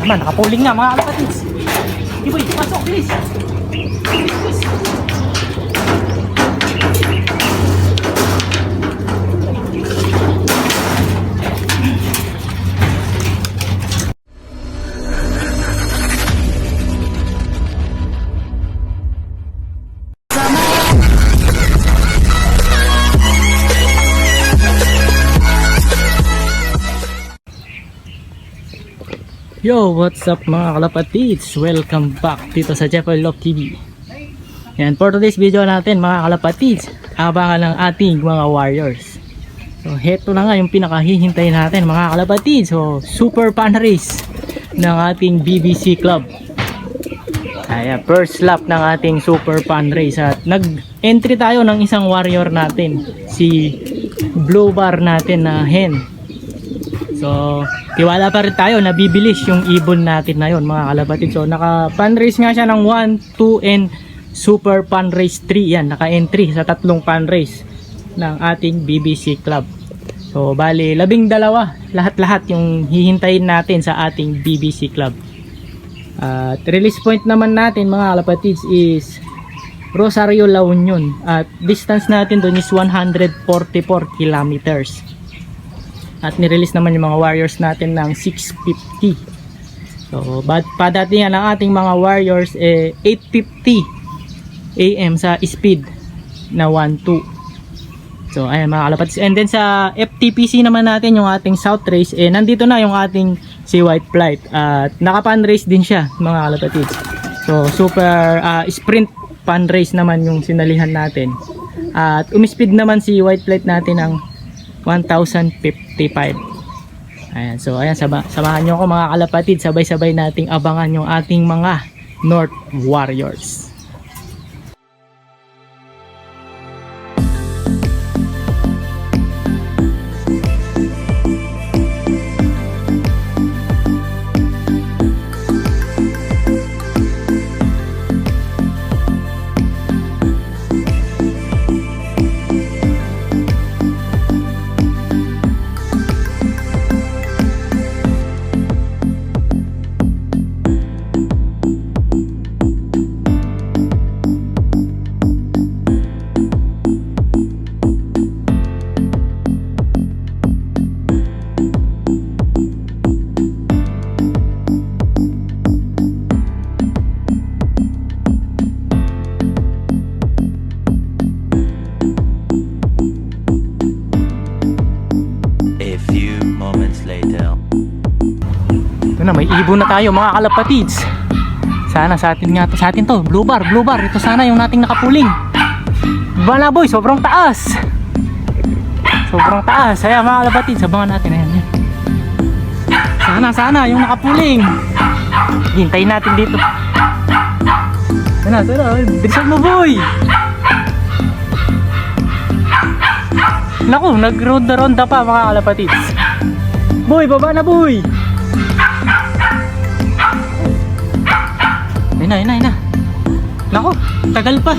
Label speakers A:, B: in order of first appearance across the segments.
A: Naman, nakapuling nga mga kalapatids. Sige boy, pasok, bilis. Bilis. Yo, what's up mga kalapatids? Welcome back dito sa Jeffrey Love TV. Yan, for today's video natin mga kalapatids, abangan ng ating mga warriors. So, heto na nga yung pinakahihintay natin mga kalapatids. So, super fan race ng ating BBC Club. Ayan, first lap ng ating super fan race. At nag-entry tayo ng isang warrior natin, si Blue Bar natin na hen. So, tiwala pa rin tayo na bibilis yung ibon natin na yun mga kalapatid. So, naka-fundraise nga siya ng 1, 2, and super fundraise 3. Yan, naka-entry sa tatlong fundraise ng ating BBC Club. So, bali, 12. Lahat-lahat yung hihintayin natin sa ating BBC Club. At release point naman natin mga kalapatids is Rosario, La Union. At distance natin doon is 144 kilometers. At nirelease naman yung mga warriors natin ng 6:50. So, padatingan ng ating mga warriors 8:50 AM sa speed na 1-2. So, ayan mga kalapatids. And then sa FTPC naman natin yung ating South Race, nandito na yung ating si White Flight. At naka-pan race din siya mga kalapatids. So, super sprint pan race naman yung sinalihan natin. At umispeed naman si White Flight natin ng 1,055. Ayan, so ayan, samahan nyo ako mga kalapatid, sabay-sabay nating abangan yung ating mga North Warriors. Na, may ibon na tayo mga kalapatids. Sana sa atin to, Blue Bar. Ito sana yung nating nakapuling. Bala boy, sobrang taas. Kaya mga kalapatids, abangan natin. Ayan. Sana yung nakapuling. Hintayin natin dito. Sana, bilisan mo boy. Naku, nagronda-ronda pa mga kalapatids. Boy, baba na boy. Ayun na. Naku, tagal pa.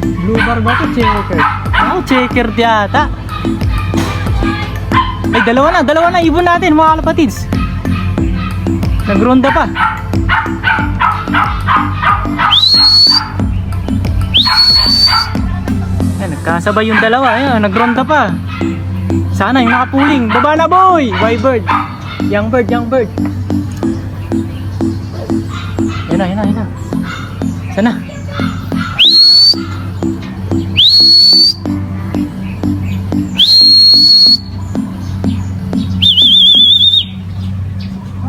A: Blue Bar ba ito? Checker. Naku, checker yata. Ay, dalawa na ibon natin mga kalapatids. Nagronda pa. Ay, nagkasabay yung dalawa. Ayun, nagronda pa. Sana yung nakapuling. Baba na boy. White bird. Young bird. Ayun na. Sana.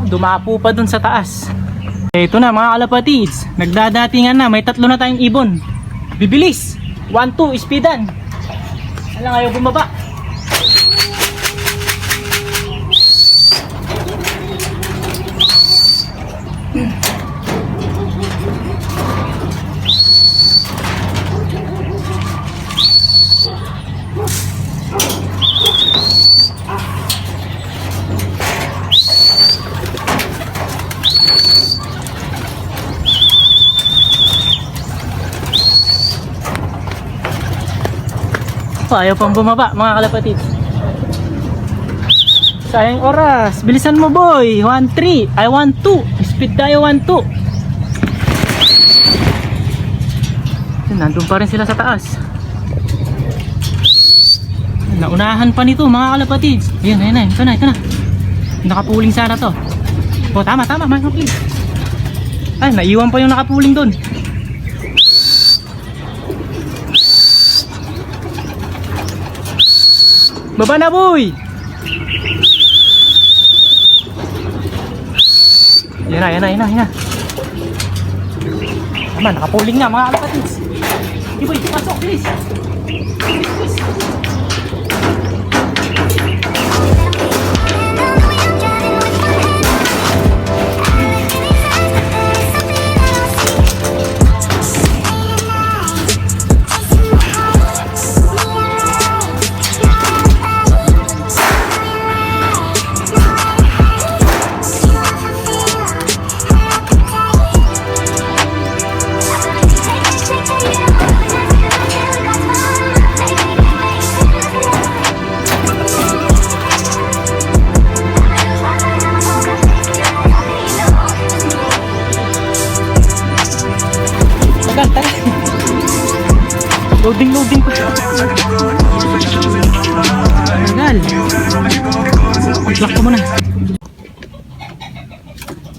A: Dumapo pa dun sa taas. Ito na mga kalapatids. Nagdadatingan na. May 3 na tayong ibon. Bibilis. 1-2 speedan. Alang ayaw bumaba. Ayaw pang bumaba mga kalapatid. Sayang oras. Bilisan mo boy. 1-3. I want 2. Speed tayo 1-2. Nandun pa rin sila sa taas. Naunahan pa nito mga kalapatids. Ayun, ayun na. Ito na, ito na. Nakapuling sana to. Oh, tama, tama. Makapuling. Ay, naiwan pa yung nakapuling dun. Baba na boy. Yan na, yan na, yan na, yan na. Tama, nakapuling na mga kalapatids. Di boy, pasok, bilis. Bilis. Loading ko. Tagal. Lock ko muna.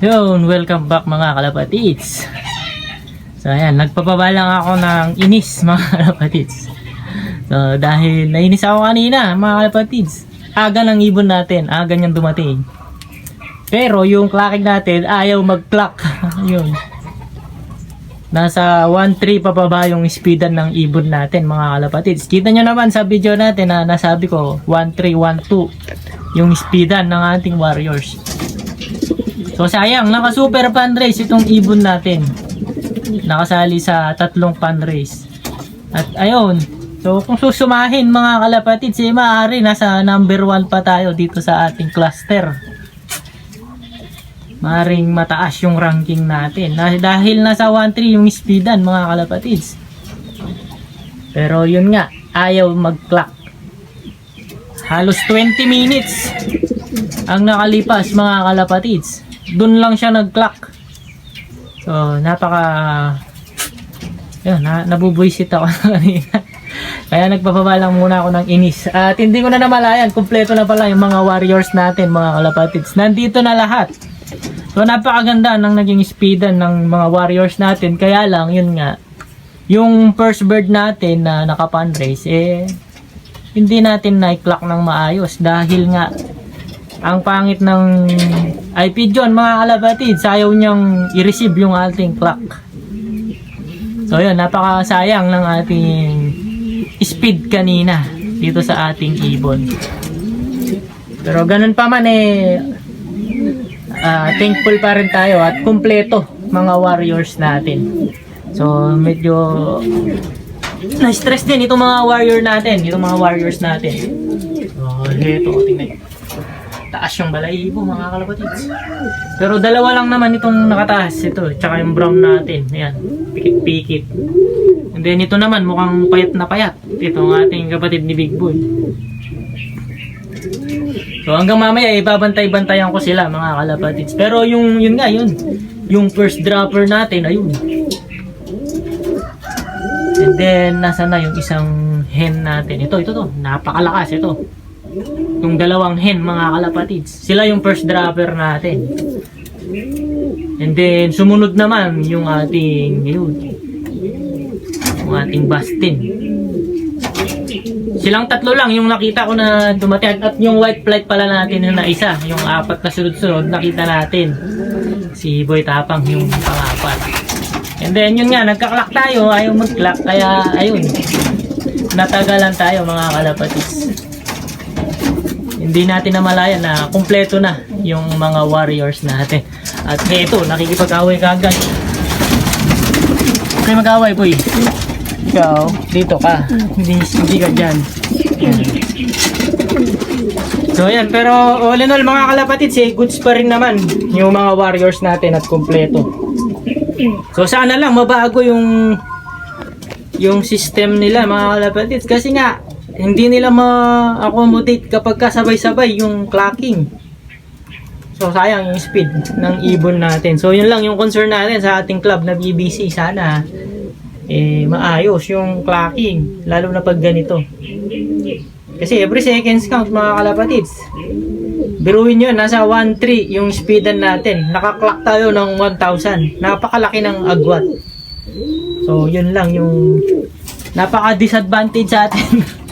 A: Yun, welcome back mga kalapatids. So ayan, nagpapaba lang ako ng inis mga kalapatids. So dahil nainis ako kanina mga kalapatids. Aga ng ibon natin, aga niyang dumating. Pero yung clocking natin ayaw mag-clock. Yun. Nasa 1-3 pa ba yung speedan ng ibon natin mga kalapatids. Kita nyo naman sa video natin na nasabi ko 1-3, 1-2 yung speedan ng ating warriors. So sayang, naka super fan race itong ibon natin. Nakasali sa 3 fan race. At ayun, so kung susumahin mga kalapatids, maaari nasa number 1 pa tayo dito sa ating cluster. Maring mataas yung ranking natin dahil nasa 1-3 yung speedan mga kalapatids. Pero yun nga, ayaw mag-clock. Halos 20 minutes ang nakalipas mga kalapatids. Dun lang siya nag-clock. So yun, nabubwisit ako kanina. Kaya nagpapaba lang muna ako ng inis. At hindi ko na namalayan, kumpleto na pala yung mga warriors natin mga kalapatids. Nandito na lahat. So napakaganda ng naging speedan ng mga warriors natin. Kaya lang yun nga, yung first bird natin na naka-fan race hindi natin na-clock ng maayos dahil nga ang pangit ng pigeon mga kalapatids, ayaw niyang i-receive yung ating clock. So yun, napakasayang ng ating speed kanina dito sa ating ibon. Pero ganun pa man thankful pa rin tayo at kumpleto mga warriors natin. So medyo na-stress din itong mga warrior natin, itong mga warriors natin. So heto, tingnan. Taas yung balahibo mga kalapatids. Pero dalawa lang naman itong nakataas, ito, tsaka yung brown natin. Ayan, pikit-pikit. And then ito naman mukhang payat na payat. Ito ang ating kapatid ni Big Boy. So hanggang mamaya ibabantay-bantayan ko sila mga kalapatids. Pero yun nga yun. Yung first dropper natin, ayun. And then nasa na yung isang hen natin. Ito, napakalakas ito. Yung dalawang hen mga kalapatids. Sila yung first dropper natin. And then sumunod naman yung ating Bastin. Silang tatlo lang yung nakita ko na dumating. At yung white flight pala natin na isa, yung 4 na sunod-sunod, nakita natin. Si Boy Tapang yung pang-4. And then yun nga, nagka-clock tayo, ayaw mag-clock. Kaya ayun, natagalan tayo mga kalapatids. Hindi natin namalayan na kumpleto na yung mga warriors natin. At eto, nakikipag-away ka agad. Okay, mag-away Boy. Ikaw, dito ka. Hindi ka dyan. So yan, pero all in all mga kalapatids, goods pa rin naman yung mga warriors natin at kumpleto. So sana lang mabago yung system nila mga kalapatids. Kasi nga, hindi nila ma-accommodate kapag kasabay-sabay yung clocking. So sayang yung speed ng ibon natin. So yun lang yung concern natin sa ating club na BBC. Sana maayos yung clocking, lalo na pag ganito. Kasi every seconds count mga kalapatids. Biruin nyo, nasa 1.3 yung speedan natin. Naka-clock tayo ng 1,000. Napakalaki ng agwat. So yun lang yung napaka-disadvantage sa atin.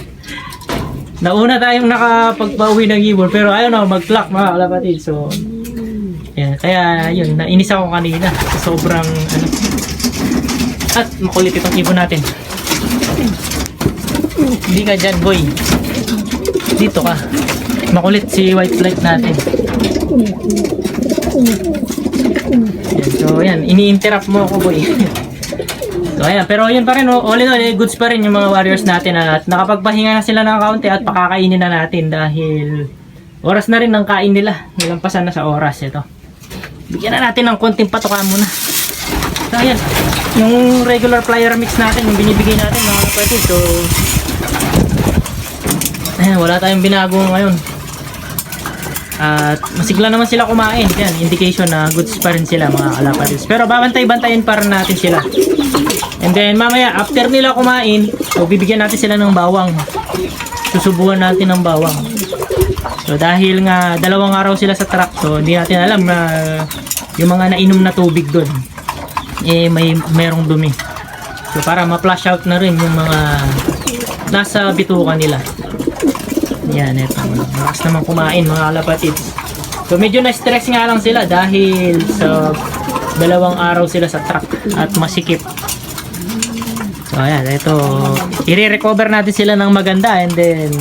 A: Nauna tayong nakapagpauwi ng ibon pero ayaw na mag-clock mga kalapatid. So, yan. Kaya yun, nainis ako kanina. Sobrang ano. At makulit itong ibon natin. Hindi ka dyan, boy. Dito ka. Makulit si white flight natin. Yan. So, yan. Ini-interrupt mo ako, boy. So ayan, pero yun pa rin, all in all, goods pa rin yung mga warriors natin at nakapagpahinga na sila ng kaunti at pakakainin na natin dahil oras na rin ng kain nila. Nilampasan na sa oras ito. Bigyan na natin ng konting patuka muna. So ayan, yung regular flyer mix natin, yung binibigay natin mga kapatid. So ayan, wala tayong binago ngayon. At masigla naman sila kumain. Yan, indication na goods pa rin sila mga kalapatids. Pero babantay-bantayin pa rin natin sila. And then mamaya after nila kumain, so bibigyan natin sila ng bawang. Susubuan natin ng bawang. So dahil nga 2 araw sila sa truck, so hindi natin alam na yung mga nainom na tubig doon merong dumi. So para ma-flush out na rin yung mga nasa bituka nila. Yan, eto. Malakas naman kumain mga kalapatids. So medyo na-stress nga lang sila dahil sa 2 araw sila sa truck at masikip. So ayan, ito, i-recover natin sila ng maganda and then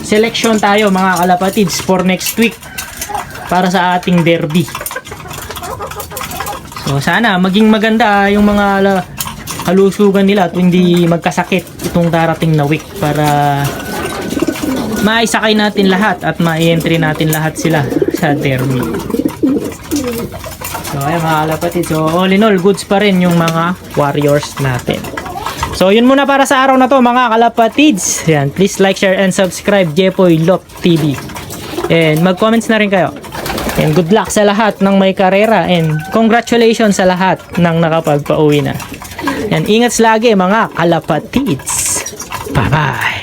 A: selection tayo mga kalapatids for next week para sa ating derby. So sana maging maganda yung mga halusugan nila at hindi magkasakit itong darating na week para maisakay natin lahat at ma-entry natin lahat sila sa derby. So ayan mga kalapatids, so all in all, goods pa rin yung mga warriors natin. So yun muna para sa araw na to mga kalapatids. Yan, please like, share, and subscribe Jepoy Lop TV. And mag-comments na rin kayo. And good luck sa lahat ng may karera. And congratulations sa lahat ng nakapagpauwi na. And ingat lagi mga kalapatids. Bye-bye.